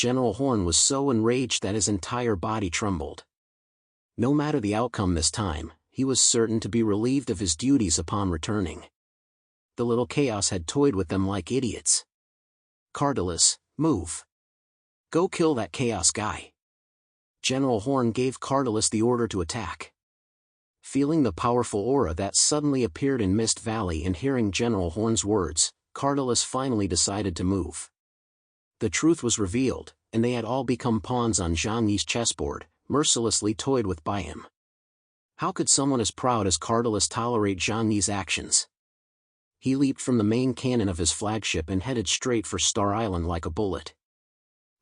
General Horn was so enraged that his entire body trembled. No matter the outcome this time, he was certain to be relieved of his duties upon returning. The little chaos had toyed with them like idiots. Cardalus, move. Go kill that chaos guy. General Horn gave Cardalus the order to attack. Feeling the powerful aura that suddenly appeared in Mist Valley and hearing General Horn's words, Cardalus finally decided to move. The truth was revealed, and they had all become pawns on Zhang Yi's chessboard, mercilessly toyed with by him. How could someone as proud as Cardalus tolerate Zhang Yi's actions? He leaped from the main cannon of his flagship and headed straight for Star Island like a bullet.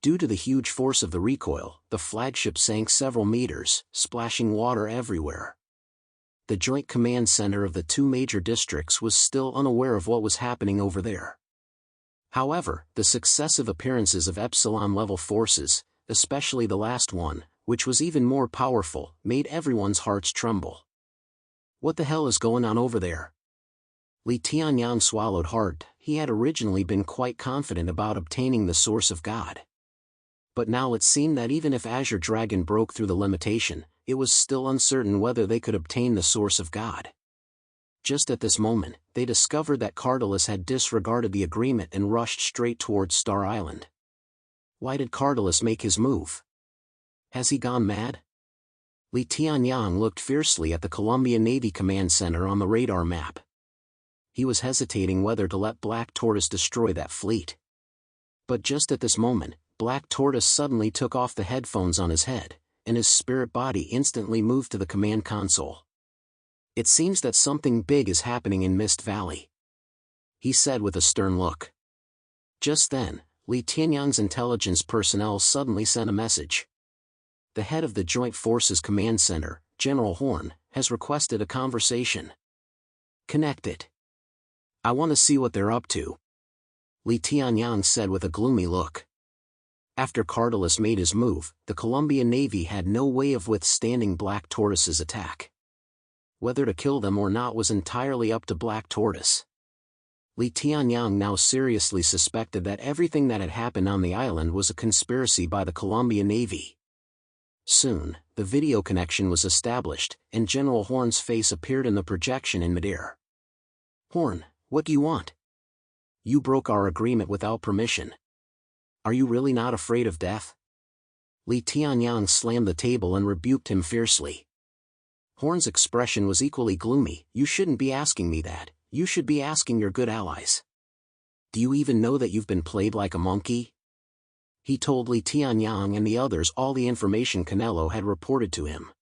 Due to the huge force of the recoil, the flagship sank several meters, splashing water everywhere. The Joint Command Center of the two major districts was still unaware of what was happening over there. However, the successive appearances of Epsilon-level forces, especially the last one, which was even more powerful, made everyone's hearts tremble. What the hell is going on over there? Li Tianyang swallowed hard. He had originally been quite confident about obtaining the Source of God. But now it seemed that even if Azure Dragon broke through the limitation, it was still uncertain whether they could obtain the Source of God. Just at this moment, they discovered that Cardalus had disregarded the agreement and rushed straight towards Star Island. Why did Cardalus make his move? Has he gone mad? Li Tianyang looked fiercely at the Columbia Navy Command Center on the radar map. He was hesitating whether to let Black Tortoise destroy that fleet. But just at this moment, Black Tortoise suddenly took off the headphones on his head, and his spirit body instantly moved to the command console. It seems that something big is happening in Mist Valley, he said with a stern look. Just then, Li Tianyang's intelligence personnel suddenly sent a message. The head of the Joint Forces Command Center, General Horn, has requested a conversation. Connect it. I want to see what they're up to, Li Tianyang said with a gloomy look. After Cardalus made his move, the Columbia Navy had no way of withstanding Black Tortoise's attack. Whether to kill them or not was entirely up to Black Tortoise. Li Tianyang now seriously suspected that everything that had happened on the island was a conspiracy by the Columbia Navy. Soon, the video connection was established, and General Horn's face appeared in the projection in midair. Horn, what do you want? You broke our agreement without permission. Are you really not afraid of death? Li Tianyang slammed the table and rebuked him fiercely. Horn's expression was equally gloomy. You shouldn't be asking me that, you should be asking your good allies. Do you even know that you've been played like a monkey? He told Li Tianyang and the others all the information Canelo had reported to him.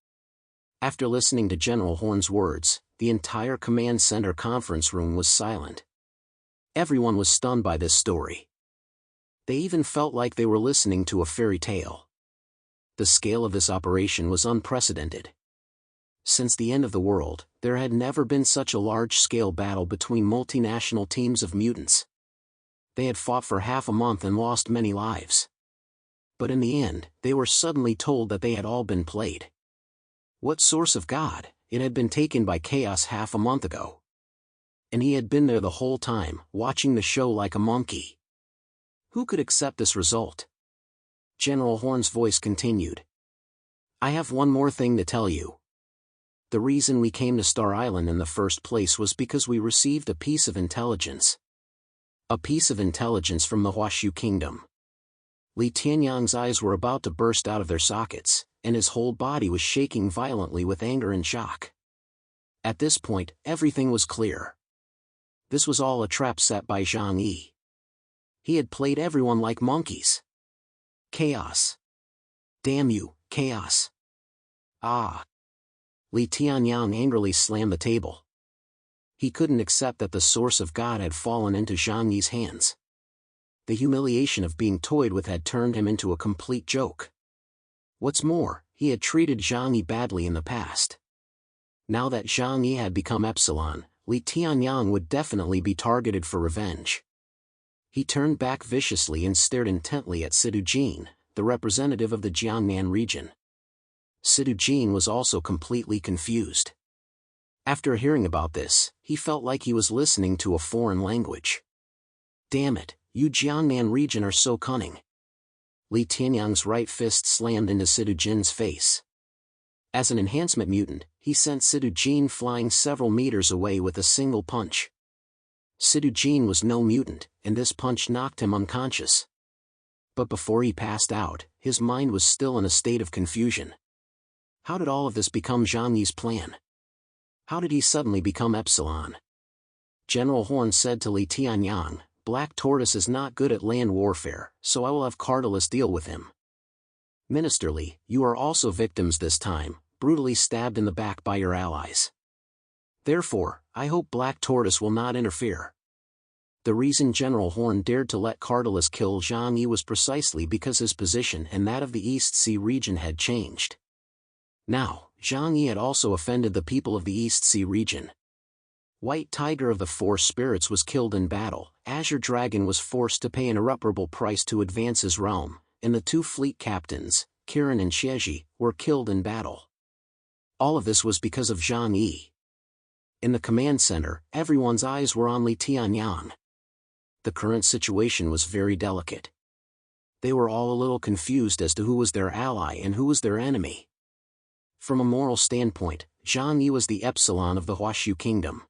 After listening to General Horn's words, the entire command center conference room was silent. Everyone was stunned by this story. They even felt like they were listening to a fairy tale. The scale of this operation was unprecedented. Since the end of the world, there had never been such a large-scale battle between multinational teams of mutants. They had fought for half a month and lost many lives. But in the end, they were suddenly told that they had all been played. What Source of God? It had been taken by Chaos half a month ago. And he had been there the whole time, watching the show like a monkey. Who could accept this result? General Horn's voice continued. I have one more thing to tell you. The reason we came to Star Island in the first place was because we received a piece of intelligence. A piece of intelligence from the Huashu Kingdom. Li Tianyang's eyes were about to burst out of their sockets, and his whole body was shaking violently with anger and shock. At this point, everything was clear. This was all a trap set by Zhang Yi. He had played everyone like monkeys. Chaos. Damn you, Chaos. Ah. Li Tianyang angrily slammed the table. He couldn't accept that the Source of God had fallen into Zhang Yi's hands. The humiliation of being toyed with had turned him into a complete joke. What's more, he had treated Zhang Yi badly in the past. Now that Zhang Yi had become Epsilon, Li Tianyang would definitely be targeted for revenge. He turned back viciously and stared intently at Sidu Jin, the representative of the Jiangnan region. Sidu Jin was also completely confused. After hearing about this, he felt like he was listening to a foreign language. Damn it, you Jiangnan region are so cunning. Li Tianyang's right fist slammed into Sidu Jin's face. As an enhancement mutant, he sent Sidu Jin flying several meters away with a single punch. Sidu Jin was no mutant, and this punch knocked him unconscious. But before he passed out, his mind was still in a state of confusion. How did all of this become Zhang Yi's plan? How did he suddenly become Epsilon? General Horn said to Li Tianyang, "Black Tortoise is not good at land warfare, so I will have Cardalus deal with him." Minister Li, you are also victims this time, brutally stabbed in the back by your allies. Therefore, I hope Black Tortoise will not interfere. The reason General Horn dared to let Cardalus kill Zhang Yi was precisely because his position and that of the East Sea region had changed. Now, Zhang Yi had also offended the people of the East Sea region. White Tiger of the Four Spirits was killed in battle, Azure Dragon was forced to pay an irreparable price to advance his realm, and the two fleet captains, Kirin and Xieji, were killed in battle. All of this was because of Zhang Yi. In the command center, everyone's eyes were on Li Tianyang. The current situation was very delicate. They were all a little confused as to who was their ally and who was their enemy. From a moral standpoint, Zhang Yi was the Epsilon of the Huaxu Kingdom.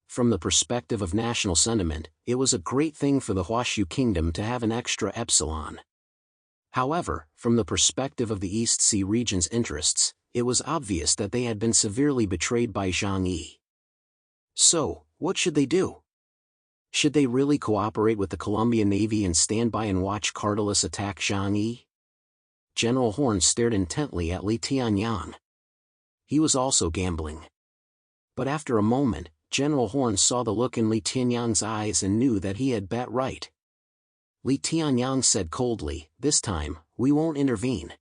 From the perspective of national sentiment, it was a great thing for the Huaxu Kingdom to have an extra Epsilon. However, from the perspective of the East Sea region's interests, it was obvious that they had been severely betrayed by Zhang Yi. So, what should they do? Should they really cooperate with the Colombian Navy and stand by and watch Cardalus attack Zhang Yi? General Horn stared intently at Li Tianyang. He was also gambling. But after a moment, General Horn saw the look in Li Tianyang's eyes and knew that he had bet right. Li Tianyang said coldly, "This time, we won't intervene."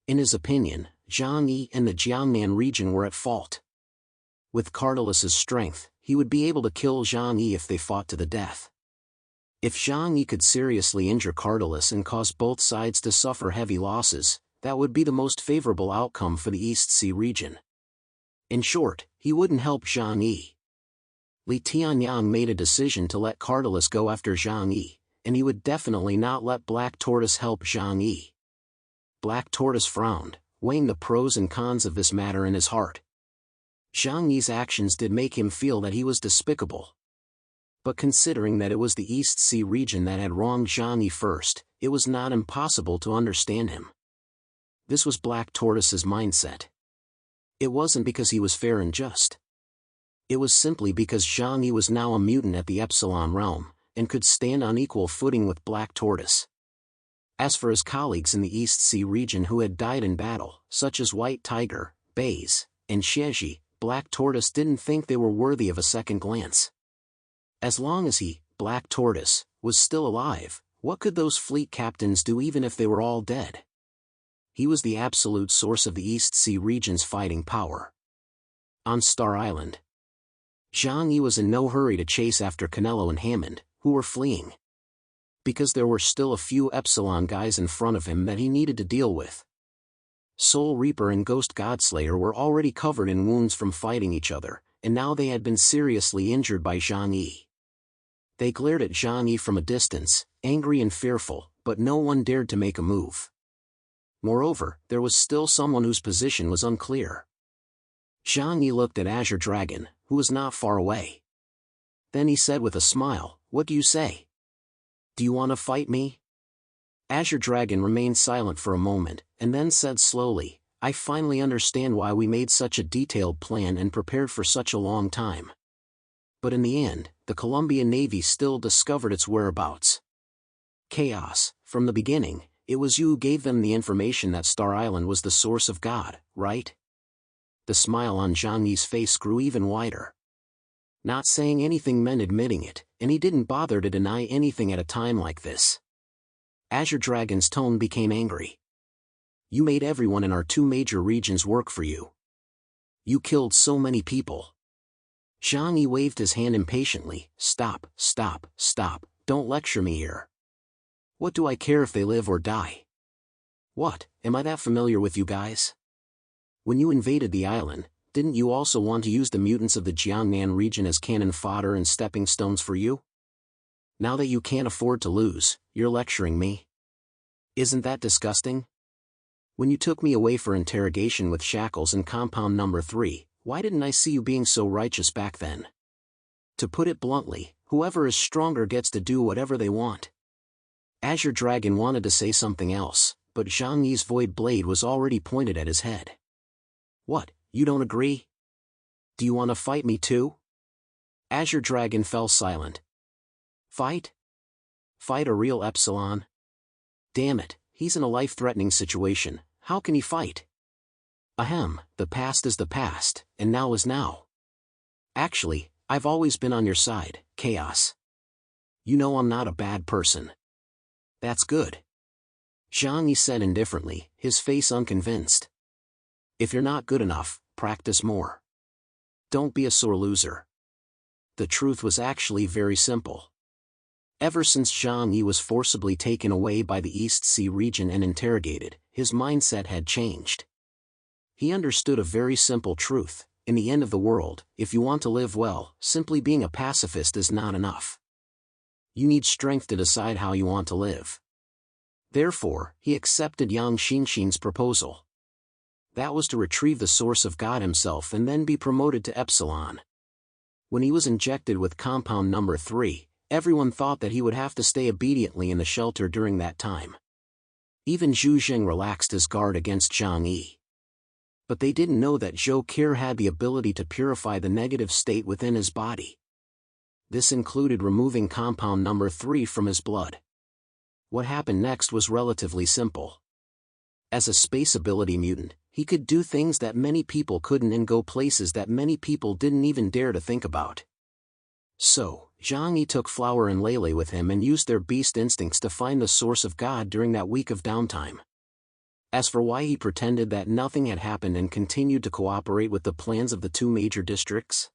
In his opinion, Zhang Yi and the Jiangnan region were at fault. With Cardalus's strength, he would be able to kill Zhang Yi if they fought to the death. If Zhang Yi could seriously injure Cardalus and cause both sides to suffer heavy losses, that would be the most favorable outcome for the East Sea region. In short, he wouldn't help Zhang Yi. Li Tianyang made a decision to let Cardalus go after Zhang Yi, and he would definitely not let Black Tortoise help Zhang Yi. Black Tortoise frowned, weighing the pros and cons of this matter in his heart. Zhang Yi's actions did make him feel that he was despicable. But considering that it was the East Sea region that had wronged Zhang Yi first, it was not impossible to understand him. This was Black Tortoise's mindset. It wasn't because he was fair and just. It was simply because Zhang Yi was now a mutant at the Epsilon realm, and could stand on equal footing with Black Tortoise. As for his colleagues in the East Sea region who had died in battle, such as White Tiger, Baze, and Xieji, Black Tortoise didn't think they were worthy of a second glance. As long as he, Black Tortoise, was still alive, what could those fleet captains do even if they were all dead? He was the absolute source of the East Sea region's fighting power. On Star Island, Zhang Yi was in no hurry to chase after Canelo and Hammond, who were fleeing. Because there were still a few Epsilon guys in front of him that he needed to deal with. Soul Reaper and Ghost Godslayer were already covered in wounds from fighting each other, and now they had been seriously injured by Zhang Yi. They glared at Zhang Yi from a distance, angry and fearful, but no one dared to make a move. Moreover, there was still someone whose position was unclear. Zhang Yi looked at Azure Dragon, who was not far away. Then he said with a smile, "What do you say? Do you want to fight me?" Azure Dragon remained silent for a moment, and then said slowly, "I finally understand why we made such a detailed plan and prepared for such a long time. But in the end, the Colombian Navy still discovered its whereabouts. Chaos, from the beginning, it was you who gave them the information that Star Island was the source of God, right?" The smile on Zhang Yi's face grew even wider. Not saying anything meant admitting it, and he didn't bother to deny anything at a time like this. Azure Dragon's tone became angry. "You made everyone in our two major regions work for you. You killed so many people." Zhang Yi waved his hand impatiently, "Stop, stop, stop, don't lecture me here. What do I care if they live or die? What, am I that familiar with you guys? When you invaded the island, didn't you also want to use the mutants of the Jiangnan region as cannon fodder and stepping stones for you? Now that you can't afford to lose, you're lecturing me? Isn't that disgusting? When you took me away for interrogation with shackles in compound number 3, why didn't I see you being so righteous back then? To put it bluntly, whoever is stronger gets to do whatever they want. Azure Dragon wanted to say something else, but Zhang Yi's void blade was already pointed at his head. What, you don't agree? Do you want to fight me too? Azure Dragon fell silent. Fight? Fight a real Epsilon? Damn it, he's in a life-threatening situation, how can he fight? Ahem, the past is the past, and now is now. Actually, I've always been on your side, Chaos. You know I'm not a bad person. That's good. Zhang Yi said indifferently, his face unconvinced. If you're not good enough, practice more. Don't be a sore loser. The truth was actually very simple. Ever since Zhang Yi was forcibly taken away by the East Sea region and interrogated, his mindset had changed. He understood a very simple truth: in the end of the world, if you want to live well, simply being a pacifist is not enough. You need strength to decide how you want to live. Therefore, he accepted Yang Xinxin's proposal. That was to retrieve the source of God himself and then be promoted to Epsilon. When he was injected with compound number 3, everyone thought that he would have to stay obediently in the shelter during that time. Even Zhu Zheng relaxed his guard against Zhang Yi. But they didn't know that Zhou Qir had the ability to purify the negative state within his body. This included removing compound number 3 from his blood. What happened next was relatively simple. As a space ability mutant, he could do things that many people couldn't and go places that many people didn't even dare to think about. So, Zhang Yi took Flower and Lele with him and used their beast instincts to find the source of God during that week of downtime. As for why he pretended that nothing had happened and continued to cooperate with the plans of the 2 major districts?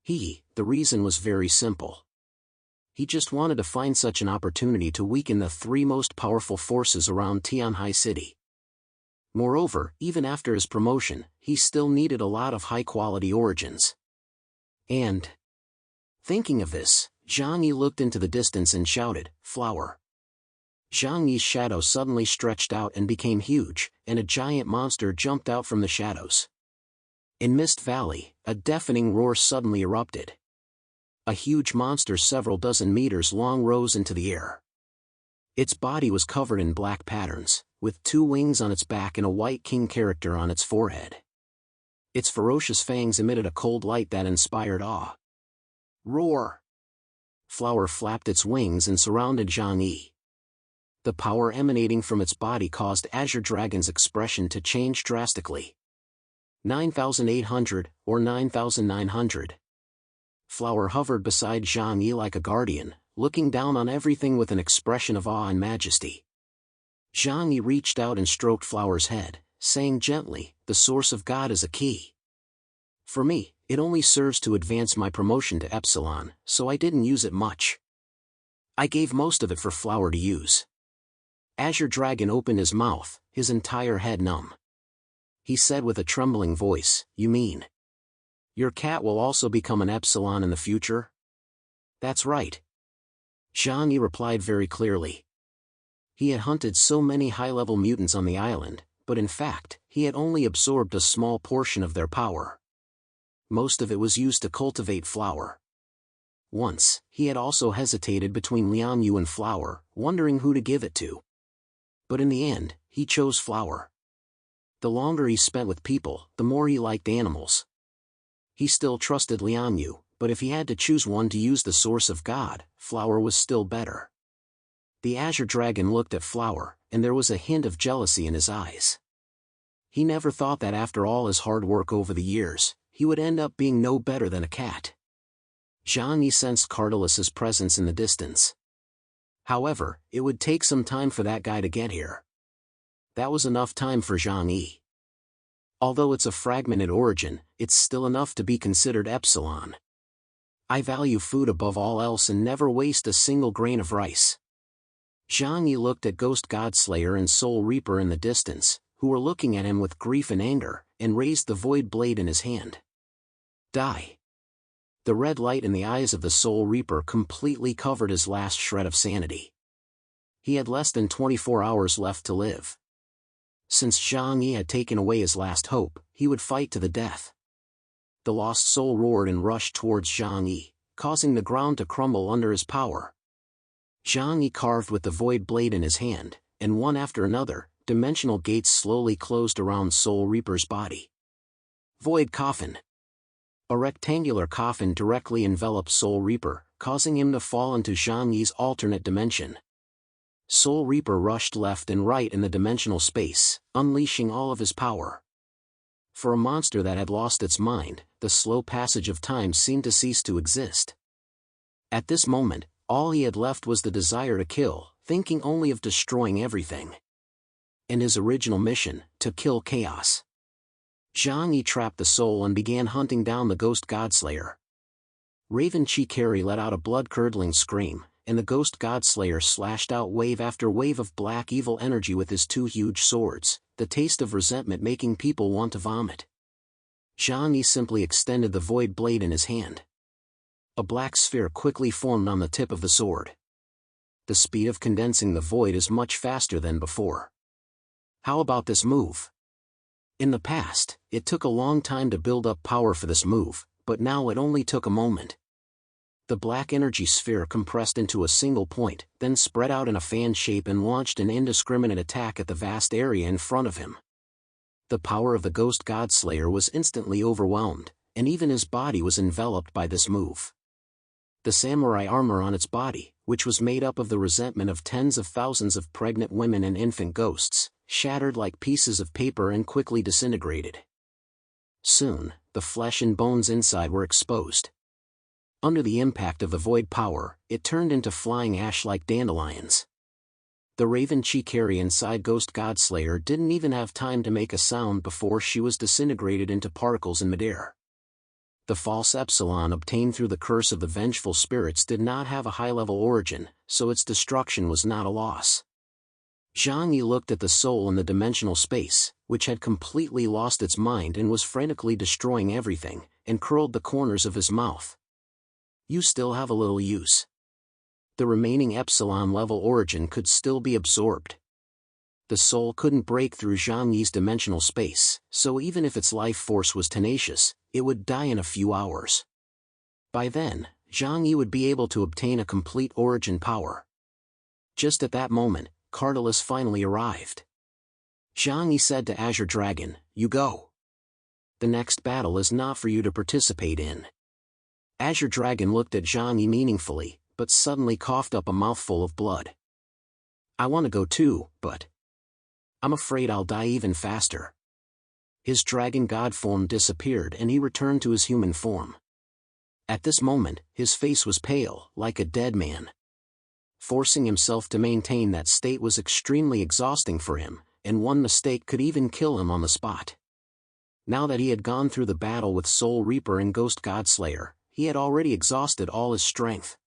The reason was very simple. He just wanted to find such an opportunity to weaken the 3 most powerful forces around Tianhai City. Moreover, even after his promotion, he still needed a lot of high-quality origins. And, thinking of this, Zhang Yi looked into the distance and shouted, "Flower." Zhang Yi's shadow suddenly stretched out and became huge, and a giant monster jumped out from the shadows. In Mist Valley, a deafening roar suddenly erupted. A huge monster several dozen meters long rose into the air. Its body was covered in black patterns, with 2 wings on its back and a white king character on its forehead. Its ferocious fangs emitted a cold light that inspired awe. Roar! Flower flapped its wings and surrounded Zhang Yi. The power emanating from its body caused Azure Dragon's expression to change drastically. 9,800, or 9,900. Flower hovered beside Zhang Yi like a guardian, looking down on everything with an expression of awe and majesty. Zhang Yi reached out and stroked Flower's head, saying gently, "The source of God is a key. For me, it only serves to advance my promotion to Epsilon, so I didn't use it much. I gave most of it for Flower to use." Azure Dragon opened his mouth, his entire head numb. He said with a trembling voice, "You mean your cat will also become an Epsilon in the future?" "That's right." Zhang Yi replied very clearly. He had hunted so many high-level mutants on the island, but in fact, he had only absorbed a small portion of their power. Most of it was used to cultivate Flower. Once, he had also hesitated between Liang Yu and Flower, wondering who to give it to. But in the end, he chose Flower. The longer he spent with people, the more he liked animals. He still trusted Liang Yu, but if he had to choose one to use the source of God, Flower was still better. The Azure Dragon looked at Flower, and there was a hint of jealousy in his eyes. He never thought that after all his hard work over the years, he would end up being no better than a cat. Zhang Yi sensed Cardalus's presence in the distance. However, it would take some time for that guy to get here. That was enough time for Zhang Yi. Although it's a fragmented origin, it's still enough to be considered Epsilon. I value food above all else and never waste a single grain of rice. Zhang Yi looked at Ghost Godslayer and Soul Reaper in the distance, who were looking at him with grief and anger, and raised the void blade in his hand. Die. The red light in the eyes of the Soul Reaper completely covered his last shred of sanity. He had less than 24 hours left to live. Since Zhang Yi had taken away his last hope, he would fight to the death. The lost soul roared and rushed towards Zhang Yi, causing the ground to crumble under his power. Zhang Yi carved with the void blade in his hand, and one after another, dimensional gates slowly closed around Soul Reaper's body. Void coffin. A rectangular coffin directly enveloped Soul Reaper, causing him to fall into Zhang Yi's alternate dimension. Soul Reaper rushed left and right in the dimensional space, unleashing all of his power. For a monster that had lost its mind, the slow passage of time seemed to cease to exist. At this moment, all he had left was the desire to kill, thinking only of destroying everything. And his original mission, to kill chaos. Zhang Yi trapped the soul and began hunting down the ghost godslayer. Raven Chi-Kari let out a blood-curdling scream, and the ghost godslayer slashed out wave after wave of black evil energy with his two huge swords, the taste of resentment making people want to vomit. Zhang Yi simply extended the void blade in his hand. A black sphere quickly formed on the tip of the sword. The speed of condensing the void is much faster than before. How about this move? In the past, it took a long time to build up power for this move, but now it only took a moment. The black energy sphere compressed into a single point, then spread out in a fan shape and launched an indiscriminate attack at the vast area in front of him. The power of the ghost godslayer was instantly overwhelmed, and even his body was enveloped by this move. The samurai armor on its body, which was made up of the resentment of tens of thousands of pregnant women and infant ghosts, shattered like pieces of paper and quickly disintegrated. Soon, the flesh and bones inside were exposed. Under the impact of the void power, it turned into flying ash like dandelions. The Raven Chi-Kari inside Ghost Godslayer didn't even have time to make a sound before she was disintegrated into particles in midair. The false epsilon obtained through the curse of the vengeful spirits did not have a high-level origin, so its destruction was not a loss. Zhang Yi looked at the soul in the dimensional space, which had completely lost its mind and was frantically destroying everything, and curled the corners of his mouth. You still have a little use. The remaining epsilon-level origin could still be absorbed. The soul couldn't break through Zhang Yi's dimensional space, so even if its life force was tenacious, it would die in a few hours. By then, Zhang Yi would be able to obtain a complete origin power. Just at that moment, Cardalus finally arrived. Zhang Yi said to Azure Dragon, "You go. The next battle is not for you to participate in." Azure Dragon looked at Zhang Yi meaningfully, but suddenly coughed up a mouthful of blood. "I want to go too, but I'm afraid I'll die even faster." His dragon god form disappeared and he returned to his human form. At this moment, his face was pale, like a dead man. Forcing himself to maintain that state was extremely exhausting for him, and one mistake could even kill him on the spot. Now that he had gone through the battle with Soul Reaper and Ghost Godslayer, he had already exhausted all his strength.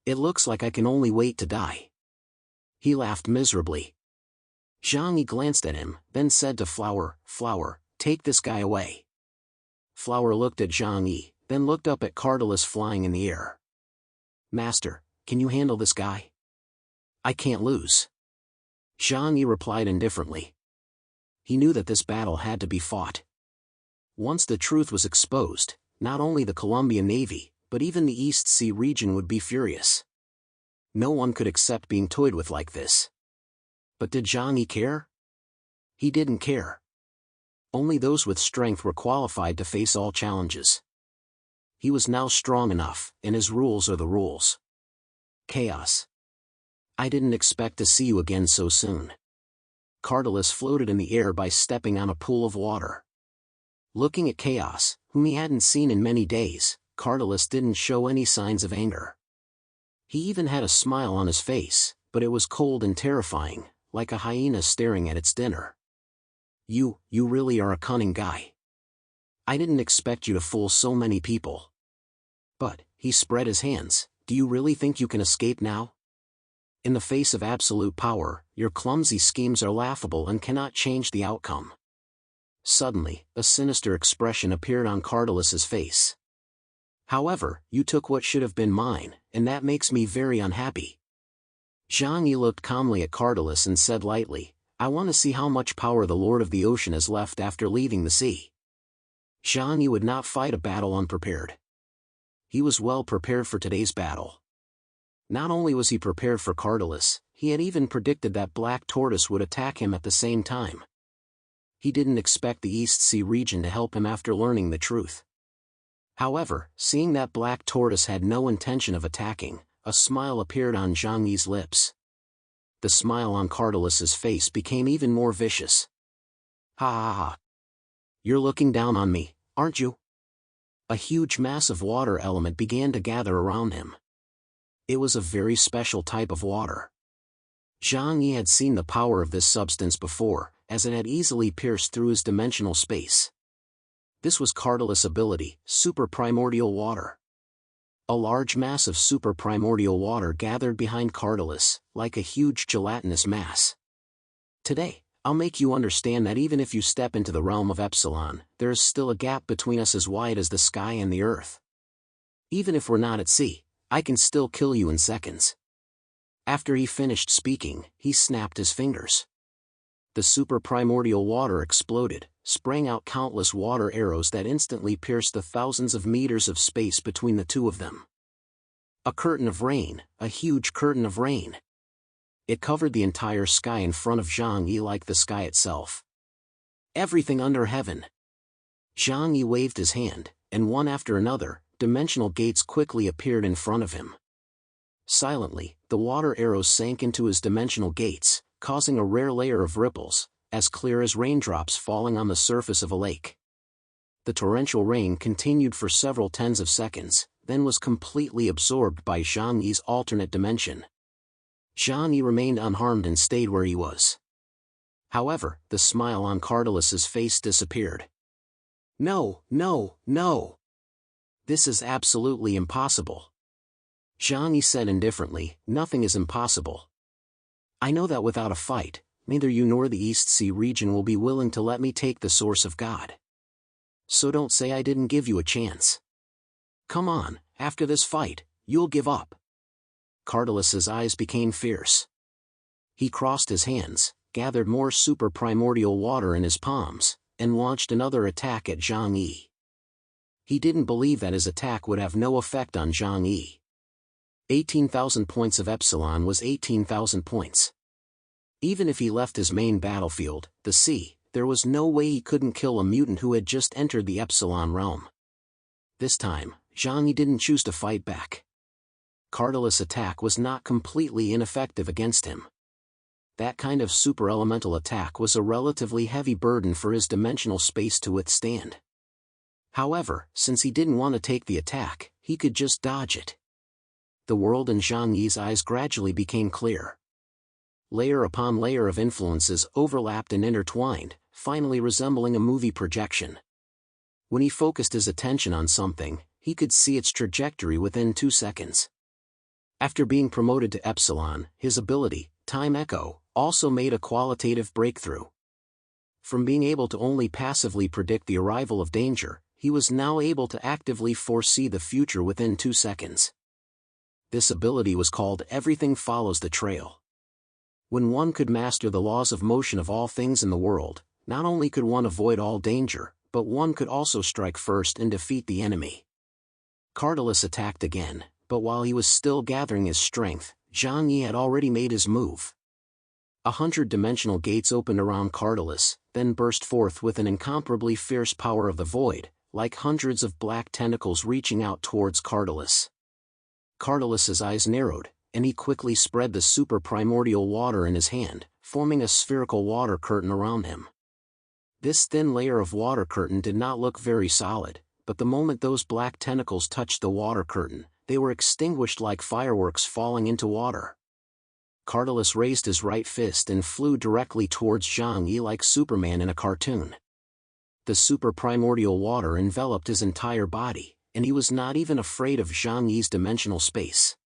"It looks like I can only wait to die." He laughed miserably. Zhang Yi glanced at him, then said to Flower, "Flower, take this guy away." Flower looked at Zhang Yi, then looked up at Cardalus flying in the air. "Master, can you handle this guy?" "I can't lose." Zhang Yi replied indifferently. He knew that this battle had to be fought. Once the truth was exposed, not only the Colombian Navy, but even the East Sea region would be furious. No one could accept being toyed with like this. But did Zhang Yi care? He didn't care. Only those with strength were qualified to face all challenges. He was now strong enough, and his rules are the rules. Chaos. "I didn't expect to see you again so soon." Cardalus floated in the air by stepping on a pool of water. Looking at Chaos, whom he hadn't seen in many days, Cardalus didn't show any signs of anger. He even had a smile on his face, but it was cold and terrifying, like a hyena staring at its dinner. You really are a cunning guy. I didn't expect you to fool so many people." "But," he spread his hands, "do you really think you can escape now? In the face of absolute power, your clumsy schemes are laughable and cannot change the outcome." Suddenly, a sinister expression appeared on Cardalus's face. "However, you took what should have been mine, and that makes me very unhappy." Zhang Yi looked calmly at Cardalus and said lightly, "I want to see how much power the Lord of the Ocean has left after leaving the sea." Zhang Yi would not fight a battle unprepared. He was well prepared for today's battle. Not only was he prepared for Cardalus, he had even predicted that Black Tortoise would attack him at the same time. He didn't expect the East Sea region to help him after learning the truth. However, seeing that Black Tortoise had no intention of attacking, a smile appeared on Zhang Yi's lips. The smile on Cardalus's face became even more vicious. "Ha ha ha. You're looking down on me, aren't you?" A huge mass of water element began to gather around him. It was a very special type of water. Zhang Yi had seen the power of this substance before, as it had easily pierced through his dimensional space. This was Cardalus' ability, super primordial water. A large mass of super primordial water gathered behind Cardalus, like a huge gelatinous mass. "Today, I'll make you understand that even if you step into the realm of Epsilon, there is still a gap between us as wide as the sky and the earth. Even if we're not at sea, I can still kill you in seconds." After he finished speaking, he snapped his fingers. The super primordial water exploded, spraying out countless water arrows that instantly pierced the thousands of meters of space between the two of them. A curtain of rain, a huge curtain of rain. It covered the entire sky in front of Zhang Yi like the sky itself. Everything under heaven. Zhang Yi waved his hand, and one after another, dimensional gates quickly appeared in front of him. Silently, the water arrows sank into his dimensional gates, causing a rare layer of ripples, as clear as raindrops falling on the surface of a lake. The torrential rain continued for several tens of seconds, then was completely absorbed by Zhang Yi's alternate dimension. Zhang Yi remained unharmed and stayed where he was. However, the smile on Cardalus's face disappeared. "No, no, no. This is absolutely impossible." Zhang Yi said indifferently, "Nothing is impossible. I know that without a fight, neither you nor the East Sea region will be willing to let me take the source of God. So don't say I didn't give you a chance. Come on, after this fight, you'll give up." Cardalus's eyes became fierce. He crossed his hands, gathered more super primordial water in his palms, and launched another attack at Zhang Yi. He didn't believe that his attack would have no effect on Zhang Yi. 18,000 points of Epsilon was 18,000 points. Even if he left his main battlefield, the sea, there was no way he couldn't kill a mutant who had just entered the Epsilon realm. This time, Zhang Yi didn't choose to fight back. Cardalus' attack was not completely ineffective against him. That kind of super elemental attack was a relatively heavy burden for his dimensional space to withstand. However, since he didn't want to take the attack, he could just dodge it. The world in Zhang Yi's eyes gradually became clear. Layer upon layer of influences overlapped and intertwined, finally resembling a movie projection. When he focused his attention on something, he could see its trajectory within 2 seconds. After being promoted to Epsilon, his ability, Time Echo, also made a qualitative breakthrough. From being able to only passively predict the arrival of danger, he was now able to actively foresee the future within 2 seconds. This ability was called Everything Follows the Trail. When one could master the laws of motion of all things in the world, not only could one avoid all danger, but one could also strike first and defeat the enemy. Cardalus attacked again, but while he was still gathering his strength, Zhang Yi had already made his move. 100 dimensional gates opened around Cardalus, then burst forth with an incomparably fierce power of the void, like hundreds of black tentacles reaching out towards Cardalus. Cardalus's eyes narrowed, and he quickly spread the super primordial water in his hand, forming a spherical water curtain around him. This thin layer of water curtain did not look very solid, but the moment those black tentacles touched the water curtain, they were extinguished like fireworks falling into water. Cardalus raised his right fist and flew directly towards Zhang Yi like Superman in a cartoon. The super primordial water enveloped his entire body, and he was not even afraid of Zhang Yi's dimensional space.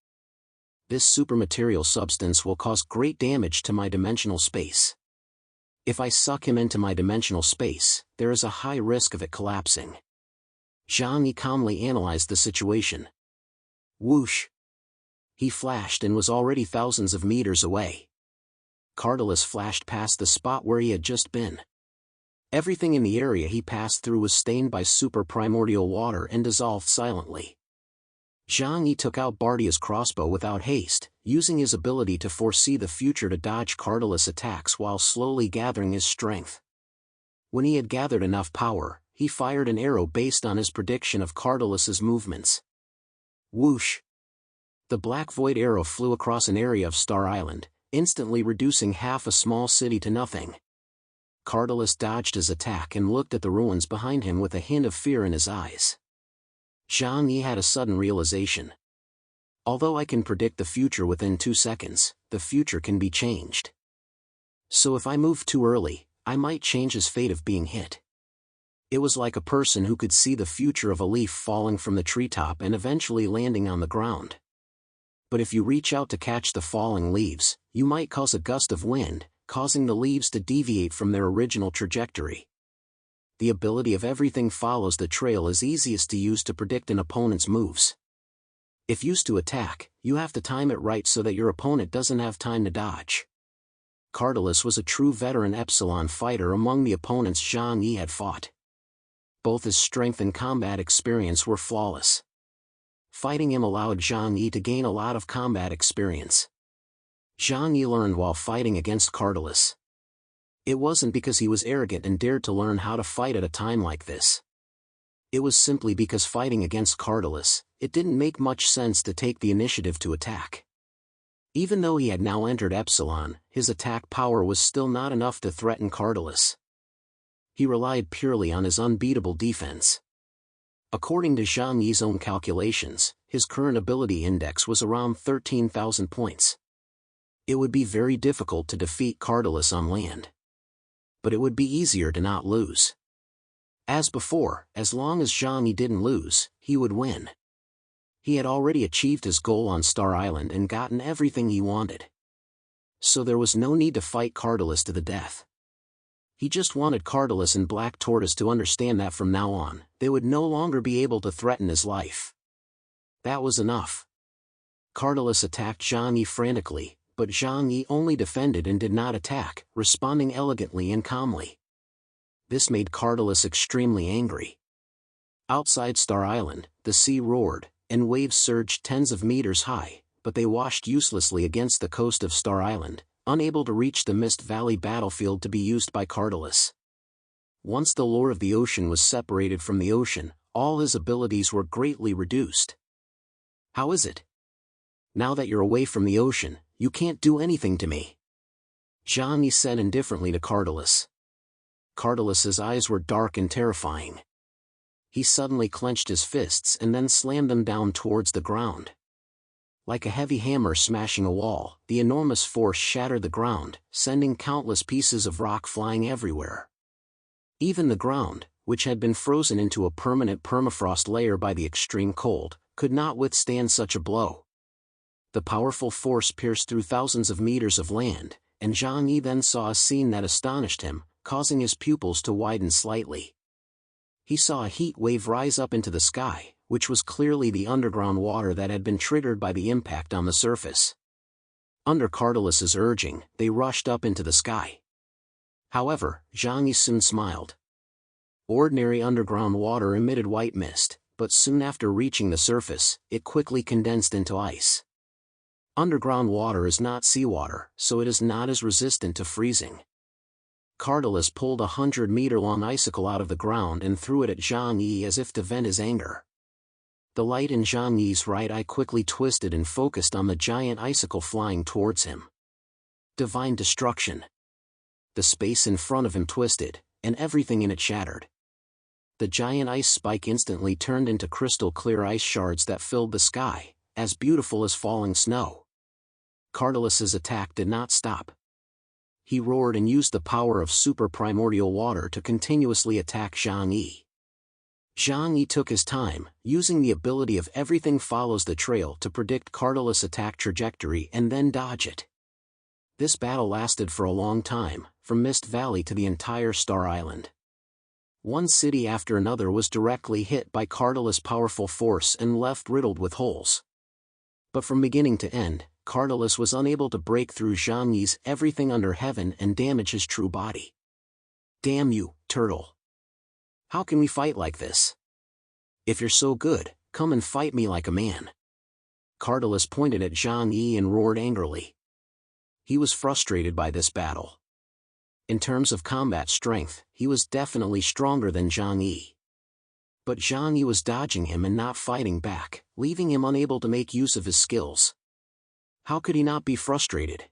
This supermaterial substance will cause great damage to my dimensional space. If I suck him into my dimensional space, there is a high risk of it collapsing. Zhang Yi calmly analyzed the situation. Whoosh! He flashed and was already thousands of meters away. Cardalus flashed past the spot where he had just been. Everything in the area he passed through was stained by super-primordial water and dissolved silently. Zhang Yi took out Bardia's crossbow without haste, using his ability to foresee the future to dodge Cardalus' attacks while slowly gathering his strength. When he had gathered enough power, he fired an arrow based on his prediction of Cardalus' movements. Whoosh! The black void arrow flew across an area of Star Island, instantly reducing half a small city to nothing. Cardalus dodged his attack and looked at the ruins behind him with a hint of fear in his eyes. Zhang Yi had a sudden realization. Although I can predict the future within 2 seconds, the future can be changed. So if I move too early, I might change his fate of being hit. It was like a person who could see the future of a leaf falling from the treetop and eventually landing on the ground. But if you reach out to catch the falling leaves, you might cause a gust of wind, causing the leaves to deviate from their original trajectory. The ability of everything follows the trail is easiest to use to predict an opponent's moves. If used to attack, you have to time it right so that your opponent doesn't have time to dodge. Cardalus was a true veteran Epsilon fighter among the opponents Zhang Yi had fought. Both his strength and combat experience were flawless. Fighting him allowed Zhang Yi to gain a lot of combat experience. Zhang Yi learned while fighting against Cardalus. It wasn't because he was arrogant and dared to learn how to fight at a time like this. It was simply because fighting against Cardalus, it didn't make much sense to take the initiative to attack. Even though he had now entered Epsilon, his attack power was still not enough to threaten Cardalus. He relied purely on his unbeatable defense. According to Zhang Yi's own calculations, his current ability index was around 13,000 points. It would be very difficult to defeat Cardalus on land. But it would be easier to not lose. As before, as long as Zhang Yi didn't lose, he would win. He had already achieved his goal on Star Island and gotten everything he wanted. So there was no need to fight Cardalus to the death. He just wanted Cardalus and Black Tortoise to understand that from now on, they would no longer be able to threaten his life. That was enough. Cardalus attacked Zhang Yi frantically, but Zhang Yi only defended and did not attack, responding elegantly and calmly. This made Cardalus extremely angry. Outside Star Island, the sea roared, and waves surged tens of meters high, but they washed uselessly against the coast of Star Island, unable to reach the Mist Valley battlefield to be used by Cardalus. Once the lore of the ocean was separated from the ocean, all his abilities were greatly reduced. How is it? Now that you're away from the ocean, you can't do anything to me. Zhang Yi said indifferently to Cardalus. Cardalus's eyes were dark and terrifying. He suddenly clenched his fists and then slammed them down towards the ground. Like a heavy hammer smashing a wall, the enormous force shattered the ground, sending countless pieces of rock flying everywhere. Even the ground, which had been frozen into a permanent permafrost layer by the extreme cold, could not withstand such a blow. The powerful force pierced through thousands of meters of land, and Zhang Yi then saw a scene that astonished him, causing his pupils to widen slightly. He saw a heat wave rise up into the sky, which was clearly the underground water that had been triggered by the impact on the surface. Under Cardalus's urging, they rushed up into the sky. However, Zhang Yi soon smiled. Ordinary underground water emitted white mist, but soon after reaching the surface, it quickly condensed into ice. Underground water is not seawater, so it is not as resistant to freezing. Cardalus pulled a 100-meter-long icicle out of the ground and threw it at Zhang Yi as if to vent his anger. The light in Zhang Yi's right eye quickly twisted and focused on the giant icicle flying towards him. Divine destruction. The space in front of him twisted, and everything in it shattered. The giant ice spike instantly turned into crystal-clear ice shards that filled the sky, as beautiful as falling snow. Cardalus's attack did not stop. He roared and used the power of super-primordial water to continuously attack Zhang Yi. Zhang Yi took his time, using the ability of everything follows the trail to predict Cardalus' attack trajectory and then dodge it. This battle lasted for a long time, from Mist Valley to the entire Star Island. One city after another was directly hit by Cardalus' powerful force and left riddled with holes. But from beginning to end, Cardalus was unable to break through Zhang Yi's everything under heaven and damage his true body. Damn you, turtle. How can we fight like this? If you're so good, come and fight me like a man. Cardalus pointed at Zhang Yi and roared angrily. He was frustrated by this battle. In terms of combat strength, he was definitely stronger than Zhang Yi. But Zhang Yi was dodging him and not fighting back, leaving him unable to make use of his skills. How could he not be frustrated?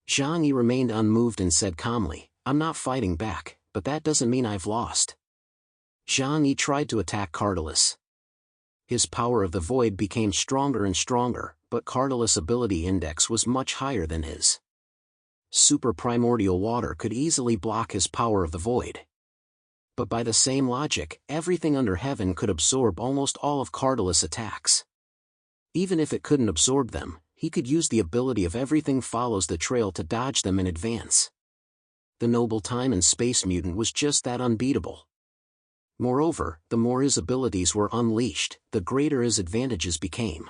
Zhang Yi remained unmoved and said calmly, I'm not fighting back, but that doesn't mean I've lost. Zhang Yi tried to attack Cardalus. His power of the void became stronger and stronger, but Cardalus' ability index was much higher than his. Super primordial water could easily block his power of the void. But by the same logic, everything under heaven could absorb almost all of Cardalus' attacks. Even if it couldn't absorb them, he could use the ability of everything follows the trail to dodge them in advance. The noble time and space mutant was just that unbeatable. Moreover, the more his abilities were unleashed, the greater his advantages became.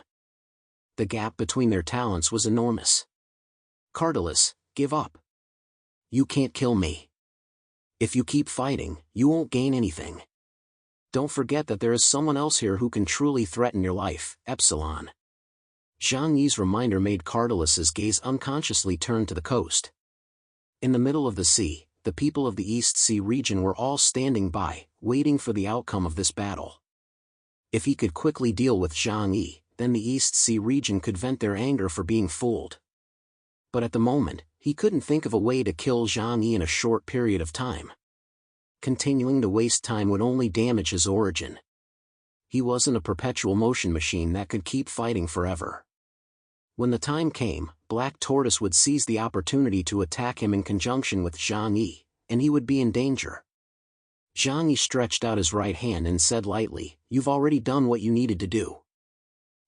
The gap between their talents was enormous. Cardalus, give up. You can't kill me. If you keep fighting, you won't gain anything. Don't forget that there is someone else here who can truly threaten your life, Epsilon. Zhang Yi's reminder made Cardalus' gaze unconsciously turn to the coast. In the middle of the sea, the people of the East Sea region were all standing by, waiting for the outcome of this battle. If he could quickly deal with Zhang Yi, then the East Sea region could vent their anger for being fooled. But at the moment, he couldn't think of a way to kill Zhang Yi in a short period of time. Continuing to waste time would only damage his origin. He wasn't a perpetual motion machine that could keep fighting forever. When the time came, Black Tortoise would seize the opportunity to attack him in conjunction with Zhang Yi, and he would be in danger. Zhang Yi stretched out his right hand and said lightly, You've already done what you needed to do.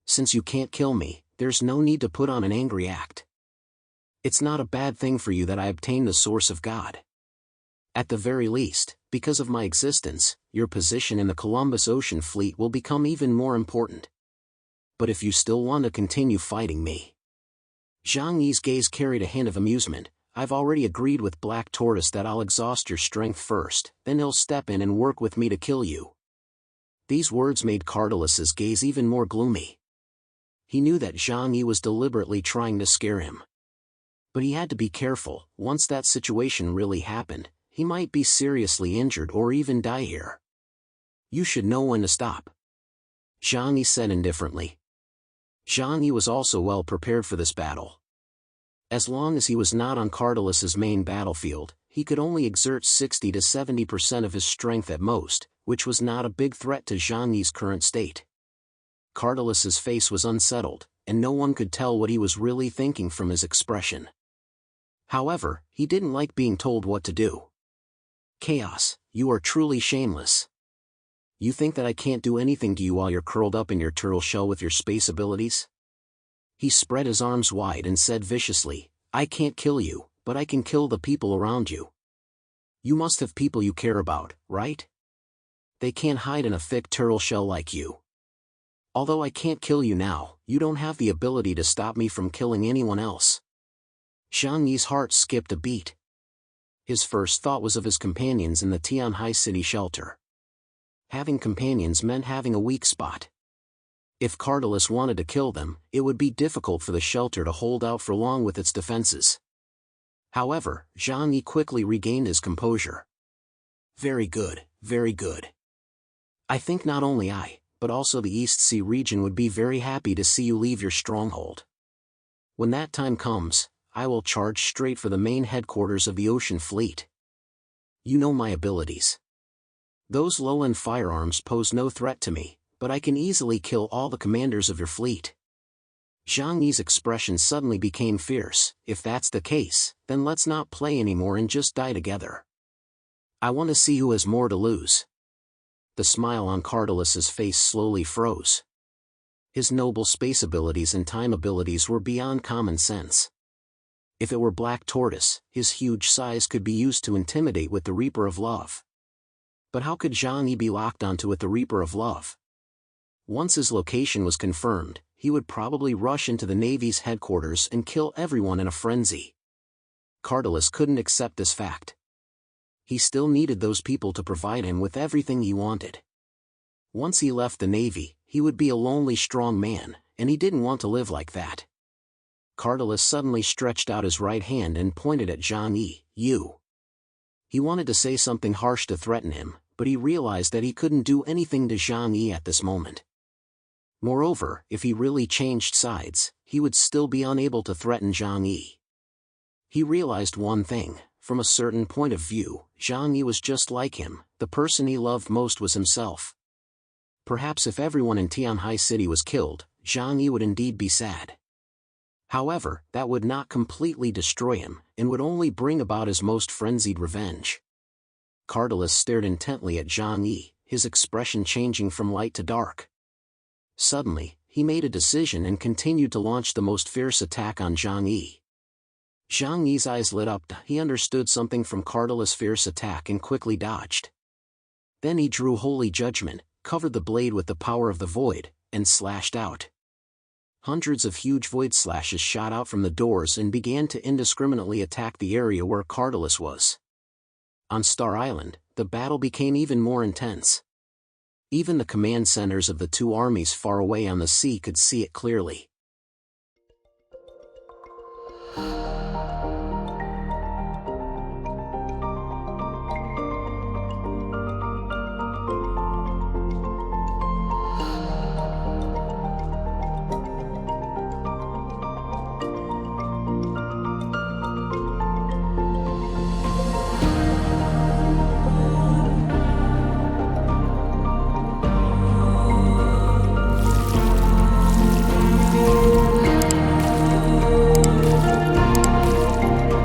Since you can't kill me, there's no need to put on an angry act. It's not a bad thing for you that I obtained the source of God. At the very least, because of my existence, your position in the Columbus Ocean Fleet will become even more important. But if you still want to continue fighting me. Zhang Yi's gaze carried a hint of amusement. I've already agreed with Black Tortoise that I'll exhaust your strength first, then he'll step in and work with me to kill you. These words made Cardalus' gaze even more gloomy. He knew that Zhang Yi was deliberately trying to scare him. But he had to be careful. Once that situation really happened, he might be seriously injured or even die here. You should know when to stop. Zhang Yi said indifferently. Zhang Yi was also well prepared for this battle. As long as he was not on Cardalus' main battlefield, he could only exert 60 to 70% of his strength at most, which was not a big threat to Zhang Yi's current state. Cardalus' face was unsettled, and no one could tell what he was really thinking from his expression. However, he didn't like being told what to do. Chaos, you are truly shameless. You think that I can't do anything to you while you're curled up in your turtle shell with your space abilities? He spread his arms wide and said viciously, I can't kill you, but I can kill the people around you. You must have people you care about, right? They can't hide in a thick turtle shell like you. Although I can't kill you now, you don't have the ability to stop me from killing anyone else. Zhang Yi's heart skipped a beat. His first thought was of his companions in the Tianhai City shelter. Having companions meant having a weak spot. If Cardalus wanted to kill them, it would be difficult for the shelter to hold out for long with its defenses. However, Zhang Yi quickly regained his composure. Very good, very good. I think not only I, but also the East Sea region would be very happy to see you leave your stronghold. When that time comes, I will charge straight for the main headquarters of the Ocean Fleet. You know my abilities. Those low-end firearms pose no threat to me, but I can easily kill all the commanders of your fleet. Zhang Yi's expression suddenly became fierce. If that's the case, then let's not play anymore and just die together. I want to see who has more to lose. The smile on Cardalus' face slowly froze. His noble space abilities and time abilities were beyond common sense. If it were Black Tortoise, his huge size could be used to intimidate with the Reaper of Love. But how could Zhang Yi be locked onto with the Reaper of Love? Once his location was confirmed, he would probably rush into the Navy's headquarters and kill everyone in a frenzy. Cardalus couldn't accept this fact. He still needed those people to provide him with everything he wanted. Once he left the Navy, he would be a lonely strong man, and he didn't want to live like that. Cardalus suddenly stretched out his right hand and pointed at Zhang Yi. "You." He wanted to say something harsh to threaten him, but he realized that he couldn't do anything to Zhang Yi at this moment. Moreover, if he really changed sides, he would still be unable to threaten Zhang Yi. He realized one thing: from a certain point of view, Zhang Yi was just like him. The person he loved most was himself. Perhaps if everyone in Tianhai City was killed, Zhang Yi would indeed be sad. However, that would not completely destroy him, and would only bring about his most frenzied revenge. Cardalus stared intently at Zhang Yi, his expression changing from light to dark. Suddenly, he made a decision and continued to launch the most fierce attack on Zhang Yi. Zhang Yi's eyes lit up. He understood something from Cardalus' fierce attack and quickly dodged. Then he drew Holy Judgment, covered the blade with the power of the void, and slashed out. Hundreds of huge void slashes shot out from the doors and began to indiscriminately attack the area where Cardalus was. On Star Island, the battle became even more intense. Even the command centers of the two armies far away on the sea could see it clearly.